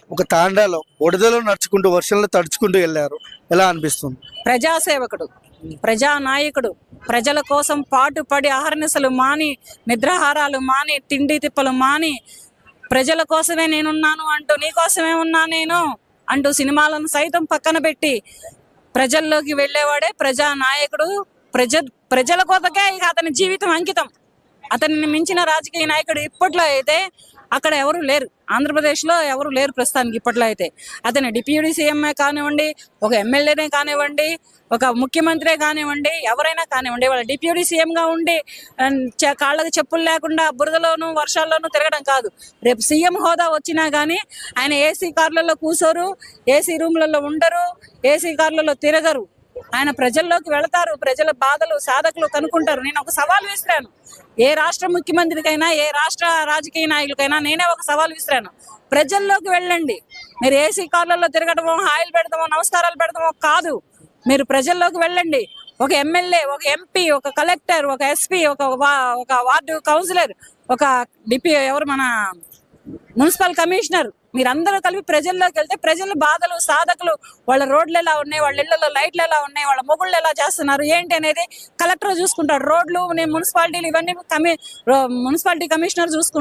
ఒక తాండాలో వరదలో నడుచుకుంటూ వర్షంలో తడుచుకుంటూ వెళ్ళారు. ఎలా అనిపిస్తుంది? ప్రజాసేవకుడు, ప్రజానాయకుడు, ప్రజల కోసం పాటుపడి ఆహర్నిశలు మాని, నిద్రాహారాలు మాని, తిండి తిప్పలు మాని, ప్రజల కోసమే నేనున్నాను అంటూ, నీ కోసమే ఉన్నా నేను అంటూ సినిమాలను సైతం పక్కన పెట్టి ప్రజల్లోకి వెళ్ళేవాడే ప్రజానాయకుడు. ప్రజల కోసకే ఇక అతని జీవితం అంకితం. అతనిని మించిన రాజకీయ నాయకుడు ఇప్పట్లో అయితే అక్కడ ఎవరు లేరు. ఆంధ్రప్రదేశ్లో ఎవరు లేరు ప్రస్తుతానికి. ఇప్పట్లో అయితే అతను డిప్యూటీ సీఎంఏ కానివ్వండి, ఒక ఎమ్మెల్యేనే కానివ్వండి, ఒక ముఖ్యమంత్రే కానివ్వండి, ఎవరైనా కానివ్వండి, వాళ్ళ డిప్యూటీ సీఎంగా ఉండి కాళ్ళకి చెప్పులు లేకుండా బురదలోనూ వర్షాల్లోనూ తిరగడం కాదు. రేపు సీఎం హోదా వచ్చినా కానీ ఆయన ఏసీ కార్లలో కూర్చోరు, ఏసీ రూమ్లలో ఉండరు, ఏసీ కార్లలో తిరగరు. ఆయన ప్రజల్లోకి వెళతారు, ప్రజల బాధలు సాధకులు కనుక్కుంటారు. నేను ఒక సవాల్ విసిరాను, ఏ రాష్ట్ర ముఖ్యమంత్రికైనా, ఏ రాష్ట్ర రాజకీయ నాయకులకైనా నేనే ఒక సవాల్ విసిరాను. ప్రజల్లోకి వెళ్ళండి. మీరు ఏసీ కార్లలో తిరగడమో, హాయిలు పెడతామో, నమస్కారాలు పెడతామో కాదు. మీరు ప్రజల్లోకి వెళ్ళండి. ఒక ఎమ్మెల్యే, ఒక ఎంపీ, ఒక కలెక్టర్, ఒక ఎస్పీ, ఒక వార్డు కౌన్సిలర్, ఒక మన మున్సిపల్ కమిషనర్, మీరందరూ కలిపి ప్రజల్లోకి వెళ్తే ప్రజల బాధలు సాధకులు, వాళ్ళ రోడ్లు ఎలా ఉన్నాయి, వాళ్ళ ఇళ్లలో లైట్లు ఎలా ఉన్నాయి, వాళ్ళ మొగుళ్ళు ఎలా చేస్తున్నారు ఏంటి అనేది కలెక్టర్ చూసుకుంటారు. రోడ్లు, మున్సిపాలిటీలు ఇవన్నీ మున్సిపాలిటీ కమిషనర్ చూసుకుంటారు.